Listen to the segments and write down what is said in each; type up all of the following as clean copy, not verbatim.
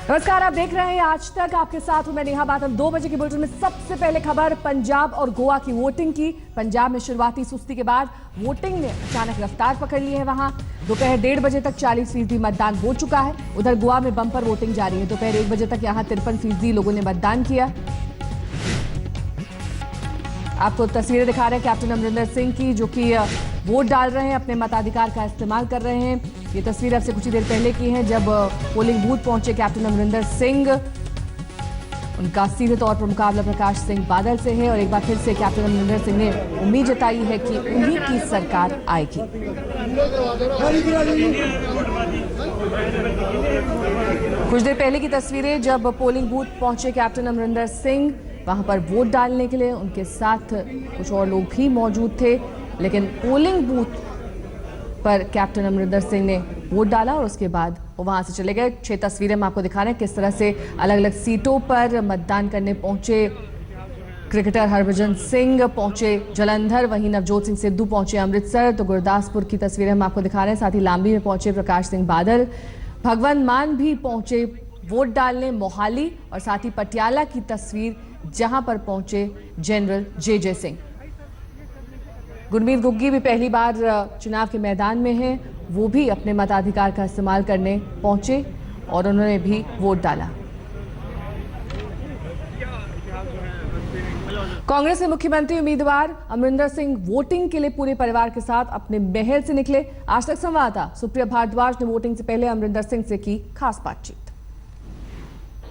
नमस्कार, आप देख रहे हैं आज तक। आपके साथ हूं मैं नेहा बादल। 2 बजे के बुलेटिन में सबसे पहले खबर पंजाब और गोवा की वोटिंग की। पंजाब में शुरुआती सुस्ती के बाद वोटिंग ने अचानक रफ्तार पकड़ ली है। वहां दोपहर 1:30 बजे तक 40% मतदान हो चुका है। उधर गोवा में बम्पर वोटिंग जारी है। दोपहर 1 बजे तक यहां 53% लोगों ने मतदान किया। आपको तस्वीरें दिखा रहे हैं कैप्टन अमरिंदर सिंह की, जो कि वोट डाल रहे हैं, अपने मताधिकार का इस्तेमाल कर रहे हैं। ये तस्वीर अब से कुछ ही देर पहले की है, जब पोलिंग बूथ पहुंचे कैप्टन अमरिंदर सिंह। उनका सीधे तौर पर मुकाबला प्रकाश सिंह बादल से है और एक बार फिर से कैप्टन अमरिंदर सिंह ने उम्मीद जताई है कि उन्हीं की सरकार आएगी। कुछ देर पहले की तस्वीरें, जब पोलिंग बूथ पहुंचे कैप्टन अमरिंदर सिंह, वहां पर वोट डालने के लिए उनके साथ कुछ और लोग भी मौजूद थे, लेकिन पोलिंग बूथ पर कैप्टन अमरिंदर सिंह ने वोट डाला और उसके बाद वो वहां से चले गए। 6 तस्वीरें हम आपको दिखा रहे हैं किस तरह से अलग अलग सीटों पर मतदान करने पहुंचे। क्रिकेटर हरभजन सिंह पहुंचे जलंधर, वहीं नवजोत सिंह सिद्धू पहुंचे अमृतसर। तो गुरदासपुर की तस्वीरें हम आपको दिखा रहे हैं। साथ ही लांबी में पहुंचे प्रकाश सिंह बादल। भगवंत मान भी पहुंचे वोट डालने मोहाली, और साथ ही पटियाला की तस्वीर जहां पर पहुंचे जनरल जे सिंह। गुरमीत गुग्गी भी पहली बार चुनाव के मैदान में हैं। वो भी अपने मताधिकार का इस्तेमाल करने पहुंचे और उन्होंने भी वोट डाला। कांग्रेस के मुख्यमंत्री उम्मीदवार अमरिंदर सिंह वोटिंग के लिए पूरे परिवार के साथ अपने महल से निकले। आज तक संवाददाता सुप्रिया भारद्वाज ने वोटिंग से पहले अमरिंदर सिंह से की खास बातचीत।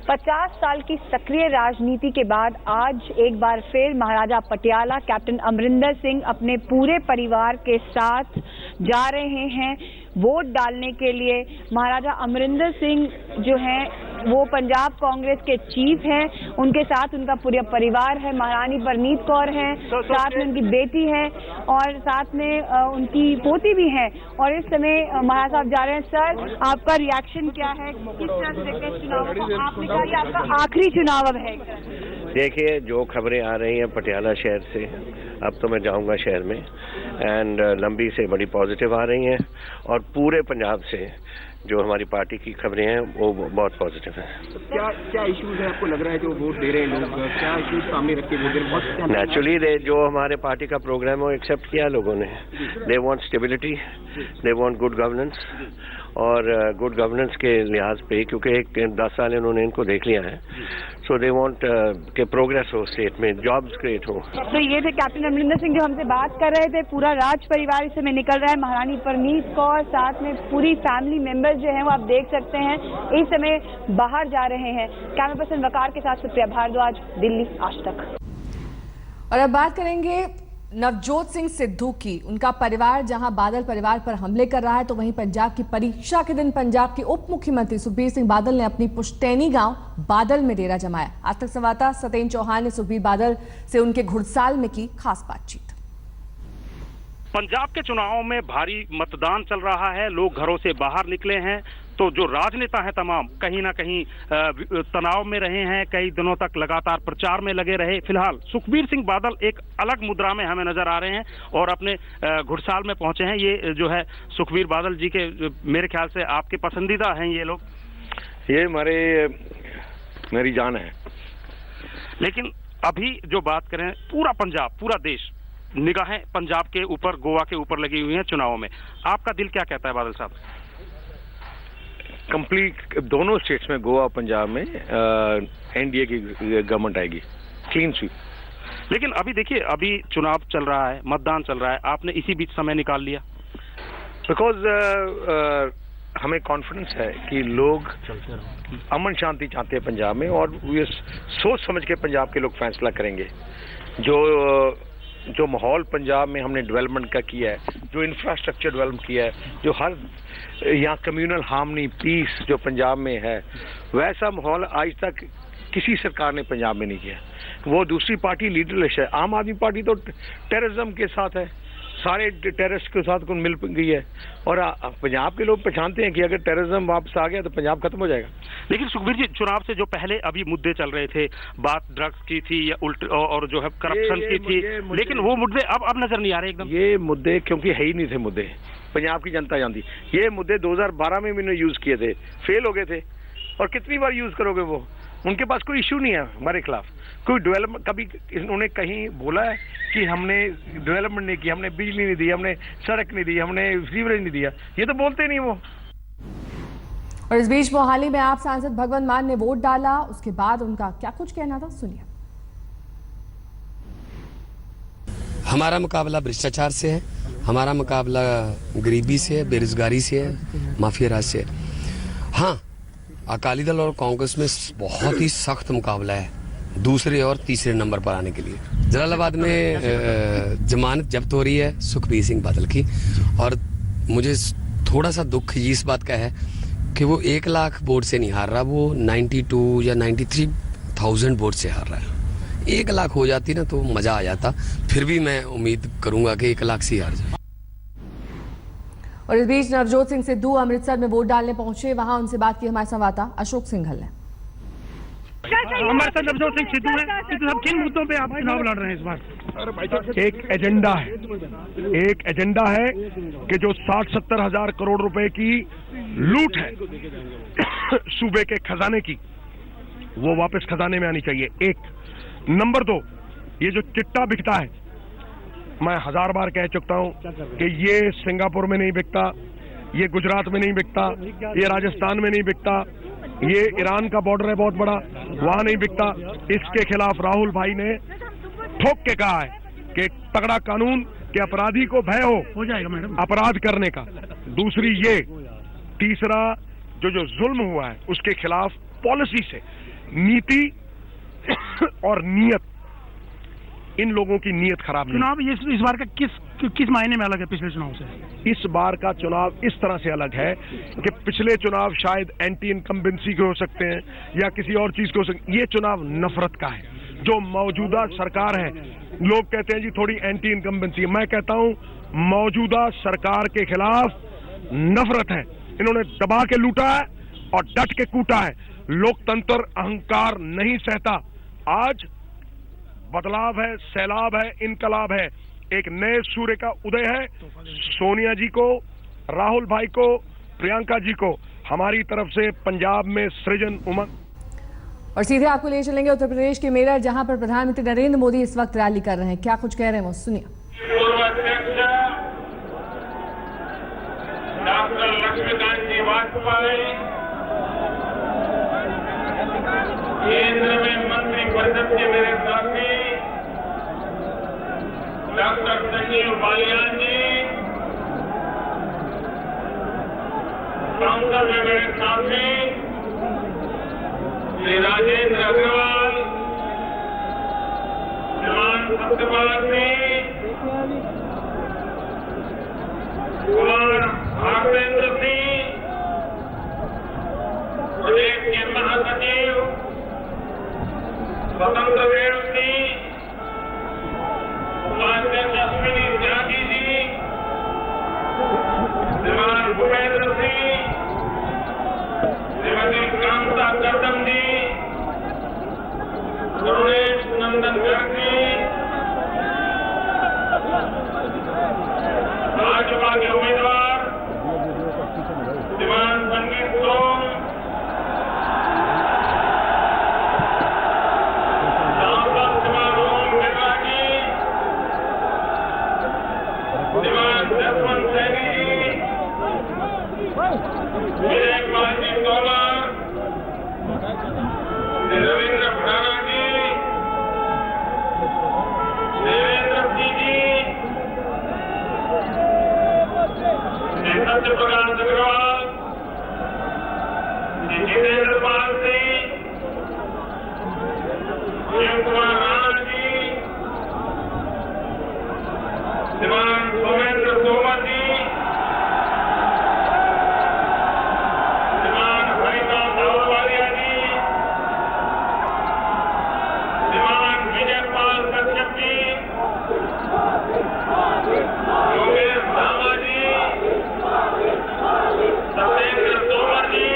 50 साल की सक्रिय राजनीति के बाद आज एक बार फिर महाराजा पटियाला कैप्टन अमरिंदर सिंह अपने पूरे परिवार के साथ जा रहे हैं वोट डालने के लिए। महाराजा अमरिंदर सिंह जो हैं वो पंजाब कांग्रेस के चीफ हैं, उनके साथ उनका पूरा परिवार है। महारानी परनीत कौर हैं, साथ में उनकी बेटी है और साथ में उनकी पोती भी है। और इस समय महाराज साहब जा रहे हैं। सर, आपका रिएक्शन क्या है, किस तरह से देखते हैं चुनाव को? आपने कहा कि आपका आखिरी चुनाव अब है। देखिए, जो खबरें आ रही हैं पटियाला शहर से, अब तो मैं जाऊंगा शहर में, एंड लंबी से बड़ी पॉजिटिव आ रही हैं, और पूरे पंजाब से जो हमारी पार्टी की खबरें हैं वो बहुत पॉजिटिव हैं। क्या इश्यूज है आपको लग रहा है जो वोट दे रहे हैं लोग, क्या इश्यूज सामने रख के वोट दे रहे हैं? नेचुरली जो हमारे पार्टी का प्रोग्राम है वो एक्सेप्ट किया लोगों ने। They want stability, they want good governance, और गुड गवर्नेंस के लिहाज पे, क्योंकि 10 साल इन्होंने इनको देख लिया है, सो दे वांट के प्रोग्रेस हो स्टेट में, जॉब्स क्रिएट हो। तो ये थे कैप्टन अमरिंदर सिंह जो हमसे बात कर रहे थे। पूरा राज परिवार इस समय निकल रहा है। महारानी परनीत कौर, साथ में पूरी फैमिली मेंबर्स जो हैं वो आप देख सकते हैं इस समय बाहर जा रहे हैं। कैमरा पर्सन वकार के साथ सुप्रिया भारद्वाज, दिल्ली आज तक। और अब बात करेंगे नवजोत सिंह सिद्धू की। उनका परिवार जहां बादल परिवार पर हमले कर रहा है, तो वहीं पंजाब की परीक्षा के दिन पंजाब के उप मुख्यमंत्री सुखबीर सिंह बादल ने अपनी पुश्तैनी गांव बादल में डेरा जमाया। आज तक संवाददाता सतेन चौहान ने सुखबीर बादल से उनके घुड़साल में की खास बातचीत। पंजाब के चुनावों में भारी मतदान चल रहा है, लोग घरों से बाहर निकले हैं, तो जो राजनेता हैं तमाम कहीं ना कहीं तनाव में रहे हैं, कई दिनों तक लगातार प्रचार में लगे रहे। फिलहाल सुखबीर सिंह बादल एक अलग मुद्रा में हमें नजर आ रहे हैं और अपने घुड़साल में पहुंचे हैं। ये जो है सुखबीर बादल जी के, मेरे ख्याल से आपके पसंदीदा हैं ये लोग। ये मेरी जान है। लेकिन अभी जो बात करें, पूरा पंजाब, पूरा देश निगाहें पंजाब के ऊपर, गोवा के ऊपर लगी हुई हैं चुनावों में। आपका दिल क्या कहता है बादल साहब? कंप्लीट दोनों स्टेट्स में, गोवा और पंजाब में एनडीए की गवर्नमेंट आएगी, क्लीन स्वीप। लेकिन अभी देखिए, अभी चुनाव चल रहा है, मतदान चल रहा है, आपने इसी बीच समय निकाल लिया? बिकॉज हमें कॉन्फिडेंस है कि लोग अमन शांति चाहते हैं पंजाब में, और ये सोच समझ के पंजाब के लोग फैसला करेंगे। जो माहौल पंजाब में हमने डेवलपमेंट का किया है, जो इंफ्रास्ट्रक्चर डेवलप किया है, जो हर यहाँ कम्युनल हार्मनी, पीस जो पंजाब में है, वैसा माहौल आज तक किसी सरकार ने पंजाब में नहीं किया। वो दूसरी पार्टी लीडरलेस है। आम आदमी पार्टी तो टेररिज्म के साथ है, सारे टेररिस्ट के साथ को मिल गई है, और पंजाब के लोग पहचानते हैं कि अगर टेररिज्म वापस आ गया तो पंजाब खत्म हो जाएगा। लेकिन सुखबीर जी, चुनाव से जो पहले अभी मुद्दे चल रहे थे, बात ड्रग्स की थी या उल्ट और जो है करप्शन की थी, लेकिन वो मुद्दे अब नजर नहीं आ रहे एकदम। ये मुद्दे क्योंकि है ही नहीं थे मुद्दे, पंजाब की जनता जानती। ये मुद्दे 2012 में मैंने यूज किए थे, फेल हो गए थे। और कितनी बार यूज करोगे वो? उनके पास कोई इश्यू नहीं है हमारे खिलाफ। कोई डेवलपमेंट कभी उन्होंने कहीं बोला है कि हमने डेवलपमेंट नहीं की, हमने बिजली नहीं दी, हमने सड़क नहीं दी, हमने सीवरेज नहीं दिया? ये तो बोलते नहीं वो। और इस बीच मोहाली में आप सांसद भगवंत मान ने वोट डाला, उसके बाद उनका क्या कुछ कहना था, सुनिए। हमारा मुकाबला भ्रष्टाचार से है, हमारा मुकाबला गरीबी से है, बेरोजगारी से है, माफिया राज से है। हाँ, अकाली दल और कांग्रेस में बहुत ही सख्त मुकाबला है दूसरे और तीसरे नंबर पर आने के लिए। जलालाबाद में जमानत जब्त हो रही है सुखबीर सिंह बादल की, और मुझे थोड़ा सा दुख इस बात का है कि वो 1 लाख वोट से नहीं हार रहा, वो 92 या 93,000 वोट से हार रहा है। 1 लाख हो जाती ना तो मजा आ जाता, फिर भी मैं उम्मीद करूंगा कि 1 लाख से हार जाए। और इस बीच नवजोत सिंह सिद्धू अमृतसर में वोट डालने पहुंचे, वहां उनसे बात की हमारे संवाददाता अशोक सिंघल ने। हमारे साथ नवजोत सिंह सिद्धू हैं। सिद्धू साहब, किन मुद्दों पे आप चुनाव लड़ रहे हैं इस बार? एक एजेंडा है कि जो 60-70 हजार करोड़ रुपए की लूट है सूबे के खजाने की, वो वापस खजाने में आनी चाहिए। एक नंबर 2, ये जो चिट्टा बिकता है, मैं 1000 बार कह चुका हूं कि ये सिंगापुर में नहीं बिकता, ये गुजरात में नहीं बिकता, ये राजस्थान में नहीं बिकता, ये ईरान का बॉर्डर है बहुत बड़ा, वहां नहीं बिकता। इसके खिलाफ राहुल भाई ने ठोक के कहा है कि तगड़ा कानून कि अपराधी को भय हो जाएगा मैडम अपराध करने का। दूसरी ये, तीसरा जो जुल्म हुआ है उसके खिलाफ पॉलिसी से, नीति और नियत, इन लोगों की नियत खराब नहीं। चुनाव इस बार का किस मायने में अलग है पिछले चुनाव से? इस बार का चुनाव इस तरह से अलग है कि पिछले चुनाव शायद एंटी इनकम्बेंसी के हो सकते हैं या किसी और चीज के हो सकते हैं, ये चुनाव नफरत का है। जो मौजूदा सरकार है, लोग कहते हैं जी थोड़ी एंटी इनकम्बेंसी, मैं कहता हूं मौजूदा सरकार के खिलाफ नफरत है। इन्होंने दबा के लूटा है और डट के कूटा है। लोकतंत्र अहंकार नहीं सहता। आज बदलाव है, सैलाब है, इनकलाब है, एक नए सूर्य का उदय है। सोनिया जी को, राहुल भाई को, प्रियंका जी को हमारी तरफ से पंजाब में सृजन उमंग। और सीधे आपको ले चलेंगे उत्तर प्रदेश के मेरठ, जहां पर प्रधानमंत्री नरेंद्र मोदी इस वक्त रैली कर रहे हैं। क्या कुछ कह रहे हैं वो सुनिए। पूर्व अध्यक्ष डॉक्टर लक्ष्मीकांत जी वाजपेयी, केंद्र में मंत्रिपरिषद के मेरे साथी डॉक्टर संजीव बालियान जी, संसद में मेरे साथी श्री राजेंद्र अग्रवाल, श्रीमान सत्यपाल सिंह, कुमार हरविंद्र सिंह, प्रदेश के महासचिव स्वतंत्र देव सिंह, उपाध्यक्ष अश्विनी त्यागी जी, श्रीमान भूपेंद्र सिंह, श्रीमती कांता कर्दम जी, सुरेश नंदन गर्ग जी, भाजपा के उम्मीदवार श्रीमान संगीत सोम, सांसद श्रीमान ओम बिरला जी, श्रीमान जसवंत सैनी जी, विजय कुमार जी तोमर, श्री रविंद्र भडाना जी, देवेंद्र सिंह जी, श्री सत्य प्रकाश अग्रवाल, श्री जितेंद्र पाल सिंह, शिव कुमार राणा जी, श्रीमान सोमेंद्र तोमर जी, श्रीमान हरिदास अहलुवालिया जी, श्रीमान विजय पाल कश्यप जी, योगेश धामा जी, सत्येंद्र तोमर जी,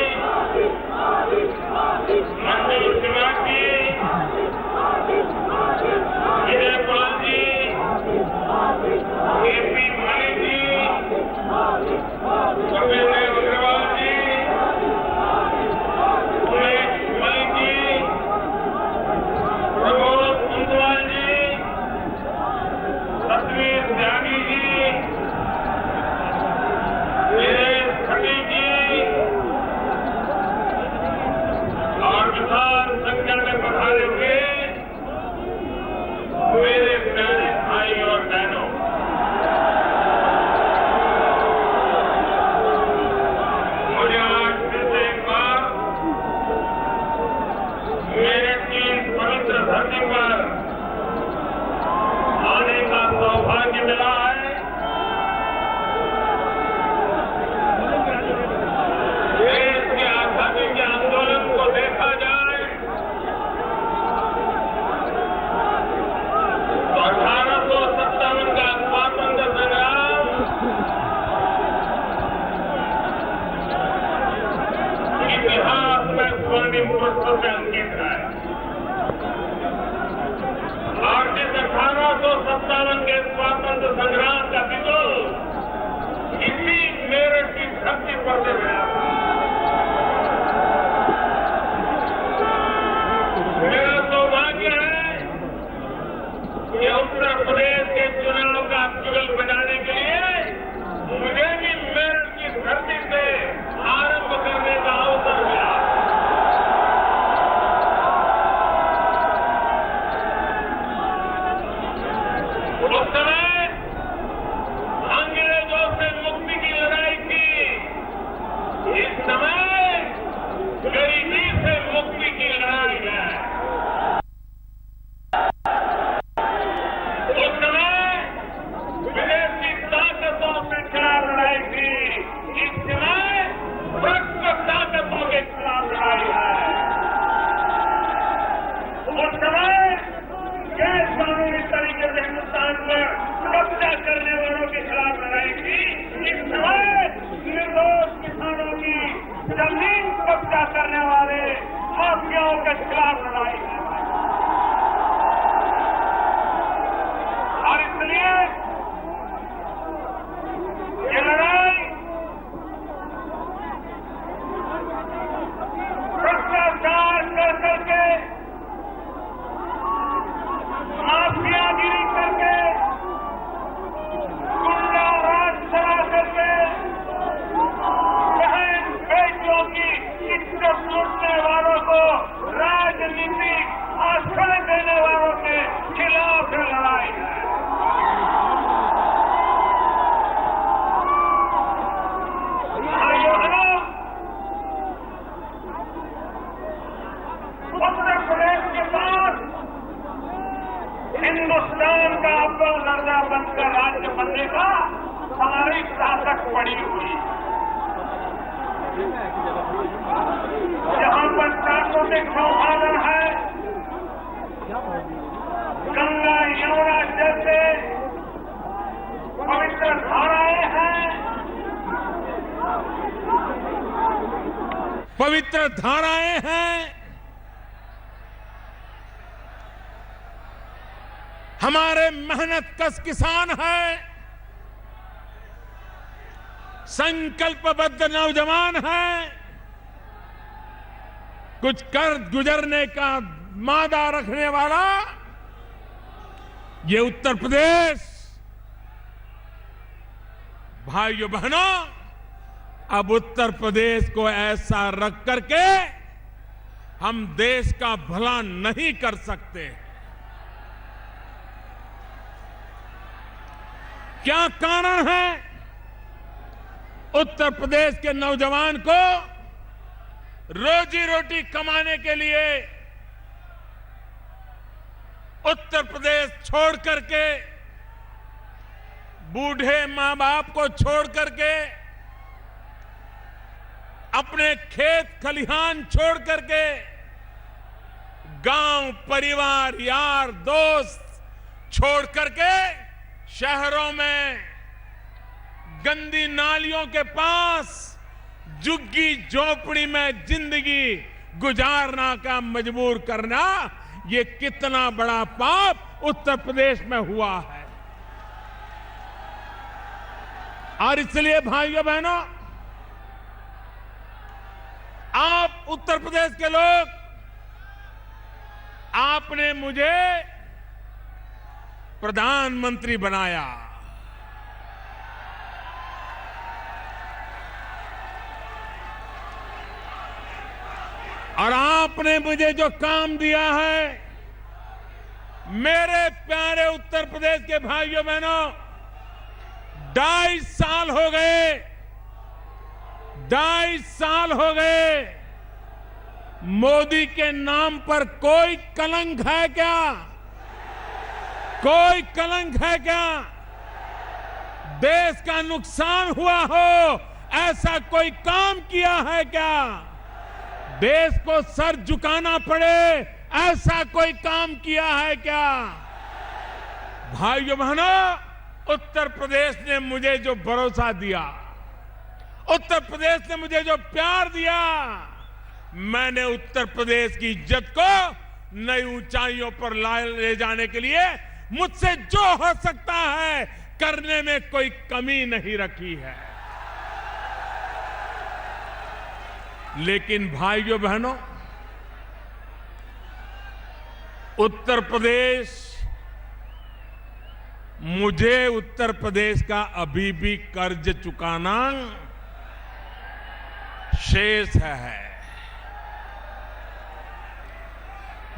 इतिहास में स्वर्णिम पुष्प से अंकित है। और जिस 1857 के स्वातंत्र संग्राम का बिगुल इसी मेरठ की धरती पर से गया था। मेरा सौभाग्य है कि उत्तर प्रदेश के चुनाव का बिगुल बजाने के लिए मुझे भी मेरठ की धरती से आरंभ करने का अवसर मिला। उस समय अंग्रेजों से मुक्ति की लड़ाई थी, इस समय गरीबी से मुक्ति की लड़ाई है। उस समय विदेशी ताकतों के खिलाफ लड़ाई थी, इस समय भ्रष्ट ताकतों के खिलाफ लड़ाई है। उस समय गैर कानूनी तरीके से हिंदुस्तान पर कब्जा करने वालों के खिलाफ लड़ाई थी, इस समय निर्दोष किसानों की जमीन कब्जा करने वाले माफियाओं के खिलाफ लड़ाई है। और इसलिए ये लड़ाई भ्रष्टाचार कर करके, माफियागिरी करके, गुंडा राज चला करके, बहन बेटियों की इज्जत लूटने वालों को राजनीतिक आश्रय देने वालों के खिलाफ लड़ाई है। उत्तर प्रदेश के पास हिंदुस्तान का अव्वल दर्जा बनकर राज्य बनने का हमारी ताकत पड़ी हुई। यहाँ पर प्राकृतिक संसाधन है, गंगा यमुना जैसे पवित्र धाराएं हैं, पवित्र धाराएं हैं। हमारे मेहनत कश किसान हैं, संकल्पबद्ध नौजवान हैं, कुछ कर गुजरने का मादा रखने वाला ये उत्तर प्रदेश। भाइयों बहनों, अब उत्तर प्रदेश को ऐसा रख करके हम देश का भला नहीं कर सकते। क्या कारण है? उत्तर प्रदेश के नौजवान को रोजी रोटी कमाने के लिए उत्तर प्रदेश छोड़ करके, बूढ़े मां बाप को छोड़ करके, अपने खेत खलिहान छोड़ करके, गांव परिवार यार दोस्त छोड़ करके शहरों में गंदी नालियों के पास झुग्गी झोपड़ी में जिंदगी गुजारना का मजबूर करना, ये कितना बड़ा पाप उत्तर प्रदेश में हुआ है। और इसलिए भाइयों बहनों, आप उत्तर प्रदेश के लोग, आपने मुझे प्रधानमंत्री बनाया। और आपने मुझे जो काम दिया है, मेरे प्यारे उत्तर प्रदेश के भाइयों बहनों, 2.5 साल हो गए, 2.5 साल हो गए। मोदी के नाम पर कोई कलंक है क्या? कोई कलंक है क्या? देश का नुकसान हुआ हो ऐसा कोई काम किया है क्या? देश को सर झुकाना पड़े ऐसा कोई काम किया है क्या? भाइयों बहनों, उत्तर प्रदेश ने मुझे जो भरोसा दिया, उत्तर प्रदेश ने मुझे जो प्यार दिया, मैंने उत्तर प्रदेश की इज्जत को नई ऊंचाइयों पर ले जाने के लिए मुझसे जो हो सकता है करने में कोई कमी नहीं रखी है। लेकिन भाइयों बहनों, उत्तर प्रदेश, मुझे उत्तर प्रदेश का अभी भी कर्ज चुकाना शेष है।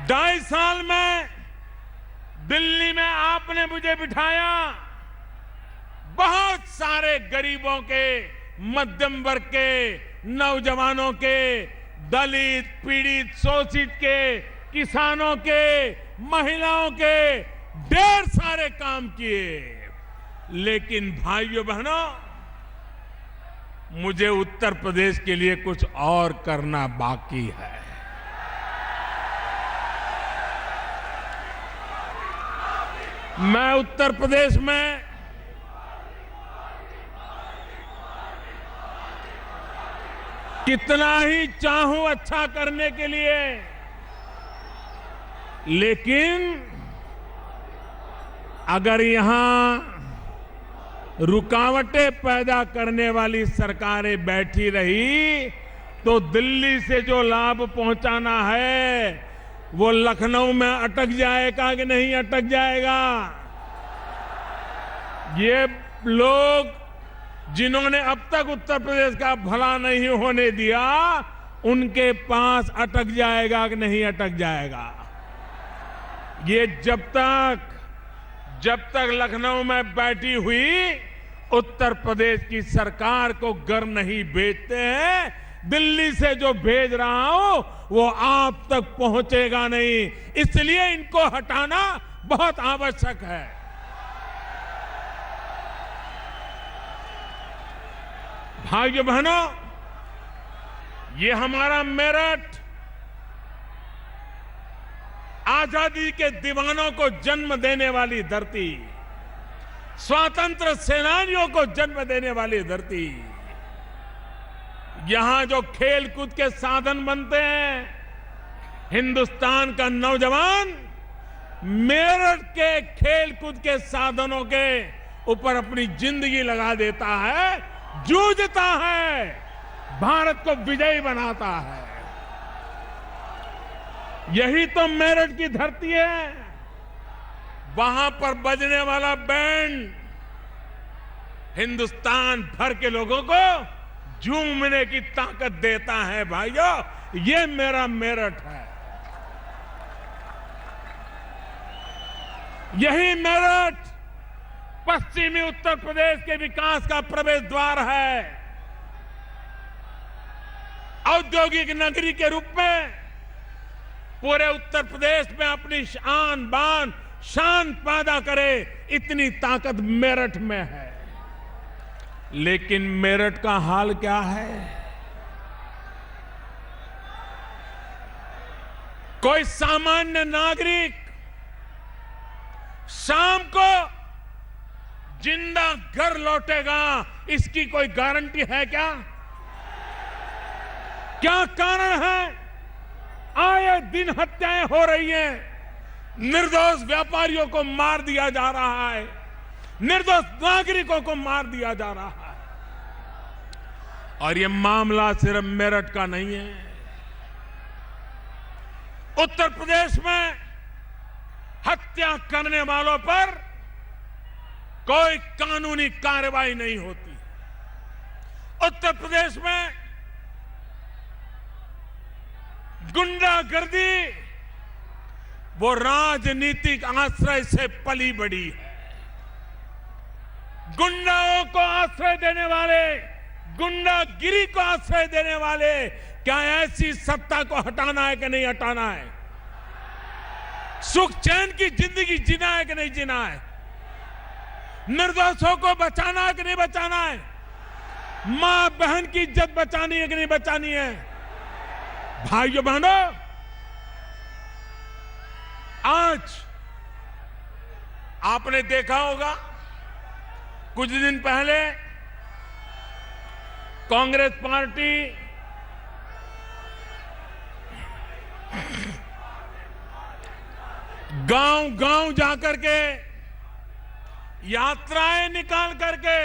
2.5 साल में दिल्ली में आपने मुझे बिठाया, बहुत सारे गरीबों के, मध्यम वर्ग के, नौजवानों के, दलित, पीड़ित, शोषित के, किसानों के, महिलाओं के ढेर सारे काम किए। लेकिन भाइयों बहनों, मुझे उत्तर प्रदेश के लिए कुछ और करना बाकी है। मैं उत्तर प्रदेश में कितना ही चाहूं अच्छा करने के लिए, लेकिन अगर यहां रुकावटें पैदा करने वाली सरकारें बैठी रही तो दिल्ली से जो लाभ पहुंचाना है वो लखनऊ में अटक जाएगा कि नहीं अटक जाएगा। ये लोग जिन्होंने अब तक उत्तर प्रदेश का भला नहीं होने दिया, उनके पास अटक जाएगा कि नहीं अटक जाएगा। ये जब तक लखनऊ में बैठी हुई उत्तर प्रदेश की सरकार को घर नहीं भेजते हैं, दिल्ली से जो भेज रहा हूं वो आप तक पहुंचेगा नहीं। इसलिए इनको हटाना बहुत आवश्यक है। भाइयों बहनों, ये हमारा मेरठ आजादी के दीवानों को जन्म देने वाली धरती, स्वातंत्र सेनानियों को जन्म देने वाली धरती, यहां जो खेल कूद के साधन बनते हैं, हिंदुस्तान का नौजवान मेरठ के खेल कूद के साधनों के ऊपर अपनी जिंदगी लगा देता है, जूझता है, भारत को विजयी बनाता है। यही तो मेरठ की धरती है। वहां पर बजने वाला बैंड हिंदुस्तान भर के लोगों को झूमने की ताकत देता है। भाइयों, ये मेरा मेरठ है। यही मेरठ पश्चिमी उत्तर प्रदेश के विकास का प्रवेश द्वार है। औद्योगिक नगरी के रूप में पूरे उत्तर प्रदेश में अपनी शान बान शान पैदा करे, इतनी ताकत मेरठ में है। लेकिन मेरठ का हाल क्या है? कोई सामान्य नागरिक शाम को जिंदा घर लौटेगा, इसकी कोई गारंटी है क्या? क्या कारण है? आए दिन हत्याएं हो रही हैं, निर्दोष व्यापारियों को मार दिया जा रहा है, निर्दोष नागरिकों को मार दिया जा रहा है। और ये मामला सिर्फ मेरठ का नहीं है। उत्तर प्रदेश में हत्या करने वालों पर कोई कानूनी कार्रवाई नहीं होती। उत्तर प्रदेश में गुंडागर्दी वो राजनीतिक आश्रय से पली बड़ी है। गुंडाओं को आश्रय देने वाले, गुंडागिरी को आश्रय देने वाले, क्या ऐसी सत्ता को हटाना है कि नहीं हटाना है? सुख चैन की जिंदगी जीना है कि नहीं जीना है? निर्दोषों को बचाना है कि नहीं बचाना है? मां बहन की इज्जत बचानी है कि नहीं बचानी है? भाइयों बहनों, आज आपने देखा होगा कुछ दिन पहले कांग्रेस पार्टी गांव गांव जाकर के यात्राएं निकाल करके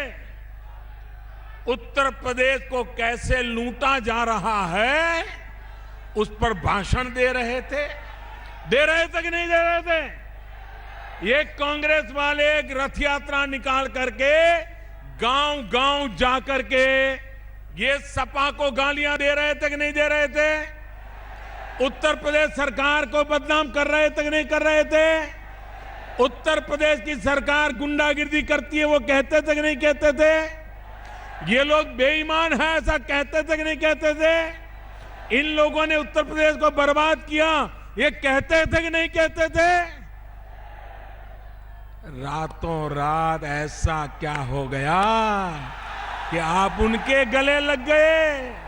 उत्तर प्रदेश को कैसे लूटा जा रहा है उस पर भाषण दे रहे थे कि नहीं दे रहे थे? ये कांग्रेस वाले एक रथ यात्रा निकाल करके गांव गांव जाकर के ये सपा को गालियां दे रहे थे कि नहीं दे रहे थे? उत्तर प्रदेश सरकार को बदनाम कर रहे थे कि नहीं कर रहे थे? उत्तर प्रदेश की सरकार गुंडागिर्दी करती है वो कहते थे कि नहीं कहते थे? ये लोग बेईमान हैं ऐसा कहते थे कि नहीं कहते थे? इन लोगों ने उत्तर प्रदेश को बर्बाद किया ये कहते थे कि नहीं कहते थे? रातों रात ऐसा क्या हो गया कि आप उनके गले लग गए?